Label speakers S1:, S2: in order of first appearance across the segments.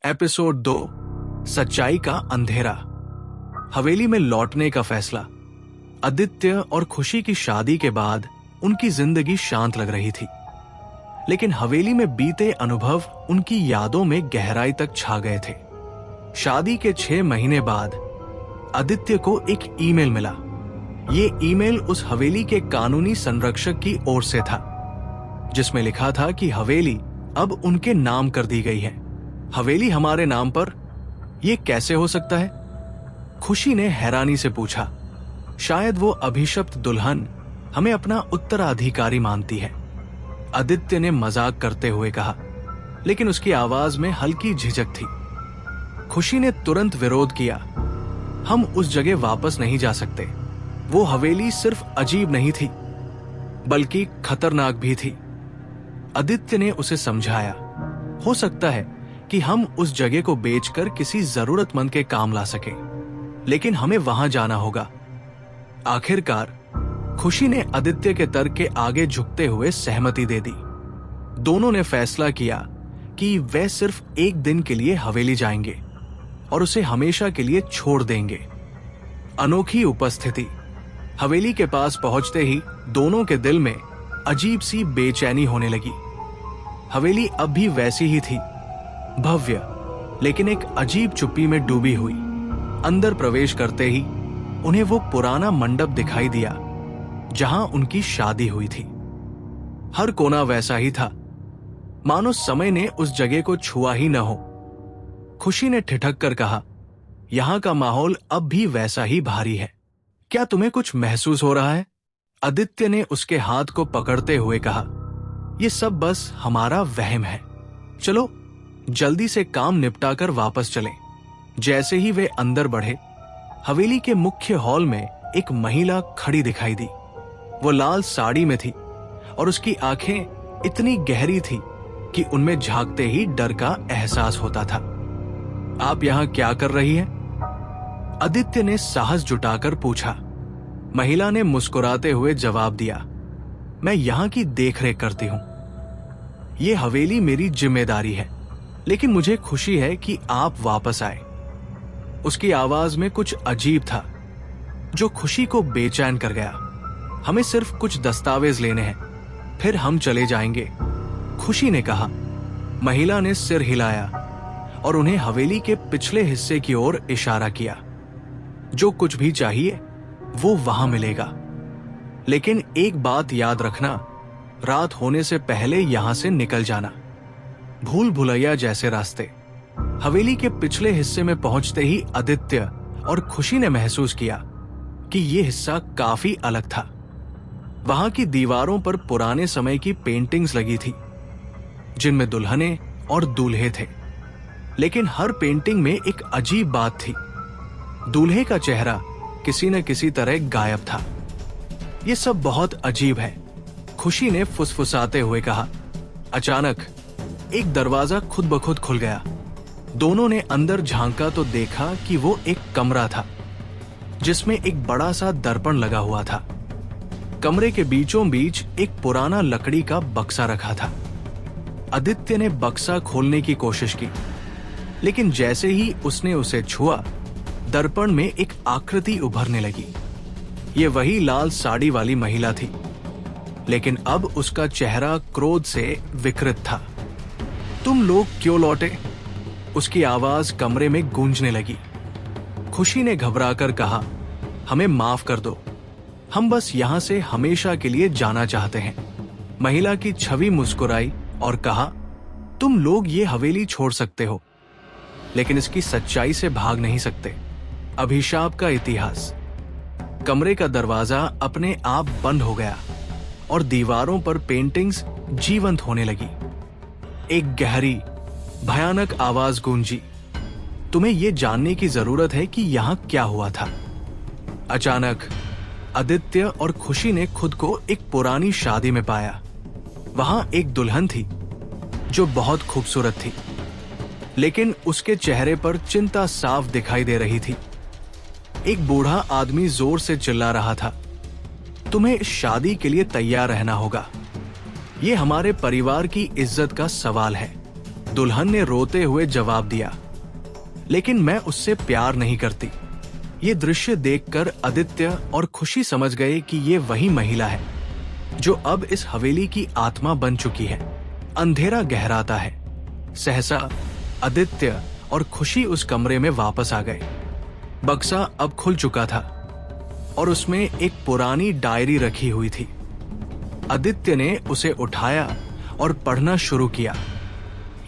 S1: Episode 2 सच्चाई का अंधेरा। हवेली में लौटने का फैसला। आदित्य और खुशी की शादी के बाद उनकी जिंदगी शांत लग रही थी, लेकिन हवेली में बीते अनुभव उनकी यादों में गहराई तक छा गए थे। शादी के 6 महीने बाद आदित्य को एक ईमेल मिला। ये ईमेल उस हवेली के कानूनी संरक्षक की ओर से था, जिसमें लिखा था कि हवेली अब उनके नाम कर दी गई है। हवेली हमारे नाम पर, यह कैसे हो सकता है? खुशी ने हैरानी से पूछा। शायद वो अभिशप्त दुल्हन हमें अपना उत्तराधिकारी मानती है, आदित्य ने मजाक करते हुए कहा, लेकिन उसकी आवाज में हल्की झिझक थी। खुशी ने तुरंत विरोध किया। हम उस जगह वापस नहीं जा सकते। वो हवेली सिर्फ अजीब नहीं थी, बल्कि खतरनाक भी थी। आदित्य ने उसे समझाया, हो सकता है कि हम उस जगह को बेचकर किसी जरूरतमंद के काम ला सके, लेकिन हमें वहां जाना होगा। आखिरकार खुशी ने आदित्य के तर्क के आगे झुकते हुए सहमति दे दी। दोनों ने फैसला किया कि वे सिर्फ एक दिन के लिए हवेली जाएंगे और उसे हमेशा के लिए छोड़ देंगे। अनोखी उपस्थिति। हवेली के पास पहुंचते ही दोनों के दिल में अजीब सी बेचैनी होने लगी। हवेली अब भी वैसी ही थी, भव्य, लेकिन एक अजीब चुप्पी में डूबी हुई। अंदर प्रवेश करते ही उन्हें वो पुराना मंडप दिखाई दिया जहां उनकी शादी हुई थी। हर कोना वैसा ही था, मानो समय ने उस जगह को छुआ ही न हो। खुशी ने ठिठक कर कहा, यहां का माहौल अब भी वैसा ही भारी है। क्या तुम्हें कुछ महसूस हो रहा है? आदित्य ने उसके हाथ को पकड़ते हुए कहा, यह सब बस हमारा वहम है। चलो जल्दी से काम निपटाकर वापस चलें। जैसे ही वे अंदर बढ़े, हवेली के मुख्य हॉल में एक महिला खड़ी दिखाई दी। वो लाल साड़ी में थी और उसकी आंखें इतनी गहरी थी कि उनमें झांकते ही डर का एहसास होता था। आप यहां क्या कर रही हैं? आदित्य ने साहस जुटाकर पूछा। महिला ने मुस्कुराते हुए जवाब दिया, मैं यहां की देखरेख करती हूं। यह हवेली मेरी जिम्मेदारी है, लेकिन मुझे खुशी है कि आप वापस आए। उसकी आवाज में कुछ अजीब था, जो खुशी को बेचैन कर गया। हमें सिर्फ कुछ दस्तावेज लेने हैं, फिर हम चले जाएंगे, खुशी ने कहा। महिला ने सिर हिलाया और उन्हें हवेली के पिछले हिस्से की ओर इशारा किया। जो कुछ भी चाहिए वो वहां मिलेगा, लेकिन एक बात याद रखना, रात होने से पहले यहां से निकल जाना। भूल भुलैया जैसे रास्ते। हवेली के पिछले हिस्से में पहुंचते ही आदित्य और खुशी ने महसूस किया कि यह हिस्सा काफी अलग था। वहां की दीवारों पर पुराने समय की पेंटिंग्स लगी थी, जिनमें दुल्हने और दूल्हे थे, लेकिन हर पेंटिंग में एक अजीब बात थी। दूल्हे का चेहरा किसी न किसी तरह गायब था। यह सब बहुत अजीब है, खुशी ने फुसफुसाते हुए कहा। अचानक एक दरवाजा खुद ब खुद खुल गया। दोनों ने अंदर झांका तो देखा कि वो एक कमरा था, जिसमें एक बड़ा सा दर्पण लगा हुआ था। कमरे के बीचों बीच एक पुराना लकड़ी का बक्सा रखा था। आदित्य ने बक्सा खोलने की कोशिश की, लेकिन जैसे ही उसने उसे छुआ, दर्पण में एक आकृति उभरने लगी। ये वही लाल साड़ी वाली महिला थी, लेकिन अब उसका चेहरा क्रोध से विकृत था। तुम लोग क्यों लौटे? उसकी आवाज कमरे में गूंजने लगी। खुशी ने घबराकर कहा, हमें माफ कर दो, हम बस यहां से हमेशा के लिए जाना चाहते हैं। महिला की छवि मुस्कुराई और कहा, तुम लोग ये हवेली छोड़ सकते हो, लेकिन इसकी सच्चाई से भाग नहीं सकते। अभिशाप का इतिहास। कमरे का दरवाजा अपने आप बंद हो गया और दीवारों पर पेंटिंग्स जीवंत होने लगी। एक गहरी, भयानक आवाज गूंजी, तुम्हें यह जानने की जरूरत है कि यहां क्या हुआ था। अचानक आदित्य और खुशी ने खुद को एक पुरानी शादी में पाया। वहां एक दुल्हन थी जो बहुत खूबसूरत थी, लेकिन उसके चेहरे पर चिंता साफ दिखाई दे रही थी। एक बूढ़ा आदमी जोर से चिल्ला रहा था, तुम्हें इस शादी के लिए तैयार रहना होगा। यह हमारे परिवार की इज्जत का सवाल है। दुल्हन ने रोते हुए जवाब दिया, लेकिन मैं उससे प्यार नहीं करती। ये दृश्य देखकर आदित्य और खुशी समझ गए कि ये वही महिला है जो अब इस हवेली की आत्मा बन चुकी है। अंधेरा गहराता है। सहसा आदित्य और खुशी उस कमरे में वापस आ गए। बक्सा अब खुल चुका था और उसमें एक पुरानी डायरी रखी हुई थी। आदित्य ने उसे उठाया और पढ़ना शुरू किया।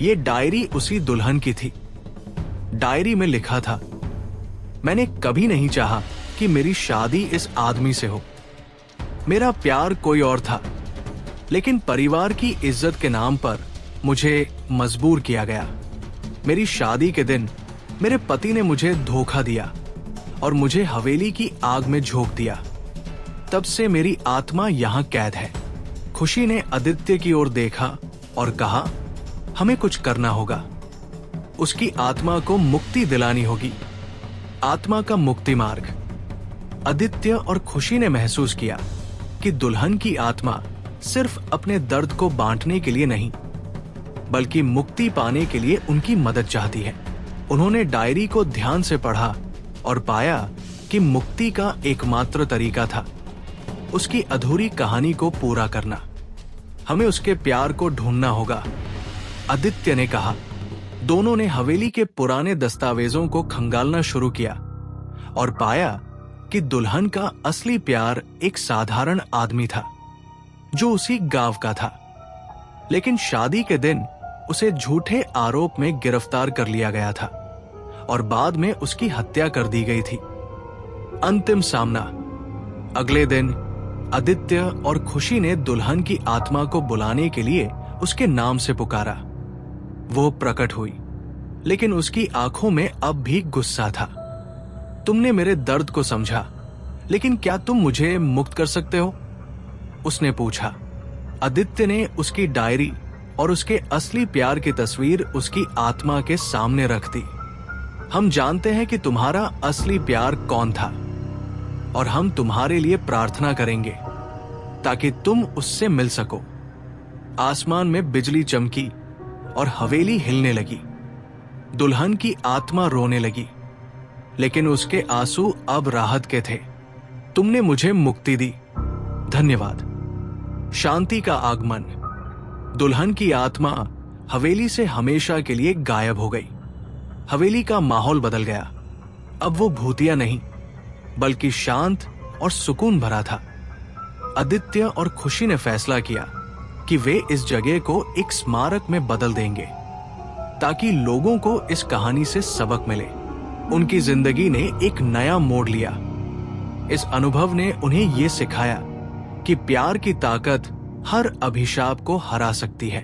S1: ये डायरी उसी दुल्हन की थी। डायरी में लिखा था, मैंने कभी नहीं चाहा कि मेरी शादी इस आदमी से हो। मेरा प्यार कोई और था, लेकिन परिवार की इज्जत के नाम पर मुझे मजबूर किया गया। मेरी शादी के दिन मेरे पति ने मुझे धोखा दिया और मुझे हवेली की आग में झोंक दिया। तब से मेरी आत्मा यहां कैद है। खुशी ने आदित्य की ओर देखा और कहा, हमें कुछ करना होगा। उसकी आत्मा को मुक्ति दिलानी होगी। आत्मा का मुक्ति मार्ग। आदित्य और खुशी ने महसूस किया कि दुल्हन की आत्मा सिर्फ अपने दर्द को बांटने के लिए नहीं, बल्कि मुक्ति पाने के लिए उनकी मदद चाहती है। उन्होंने डायरी को ध्यान से पढ़ा और पाया कि मुक्ति का एकमात्र तरीका था उसकी अधूरी कहानी को पूरा करना। हमें उसके प्यार को ढूंढना होगा, आदित्य ने कहा। दोनों ने हवेली के पुराने दस्तावेजों को खंगालना शुरू किया और पाया कि दुल्हन का असली प्यार एक साधारण आदमी था जो उसी गांव का था, लेकिन शादी के दिन उसे झूठे आरोप में गिरफ्तार कर लिया गया था और बाद में उसकी हत्या कर दी गई थी। अंतिम सामना। अगले दिन आदित्य और खुशी ने दुल्हन की आत्मा को बुलाने के लिए उसके नाम से पुकारा। वो प्रकट हुई, लेकिन उसकी आंखों में अब भी गुस्सा था। तुमने मेरे दर्द को समझा, लेकिन क्या तुम मुझे मुक्त कर सकते हो? उसने पूछा। आदित्य ने उसकी डायरी और उसके असली प्यार की तस्वीर उसकी आत्मा के सामने रख दी। हम जानते हैं कि तुम्हारा असली प्यार कौन था और हम तुम्हारे लिए प्रार्थना करेंगे ताकि तुम उससे मिल सको। आसमान में बिजली चमकी और हवेली हिलने लगी। दुल्हन की आत्मा रोने लगी, लेकिन उसके आंसू अब राहत के थे। तुमने मुझे मुक्ति दी, धन्यवाद। शांति का आगमन। दुल्हन की आत्मा हवेली से हमेशा के लिए गायब हो गई। हवेली का माहौल बदल गया। अब वो भूतिया नहीं, बल्कि शांत और सुकून भरा था। आदित्य और खुशी ने फैसला किया कि वे इस जगह को एक स्मारक में बदल देंगे ताकि लोगों को इस कहानी से सबक मिले। उनकी जिंदगी ने एक नया मोड़ लिया। इस अनुभव ने उन्हें यह सिखाया कि प्यार की ताकत हर अभिशाप को हरा सकती है।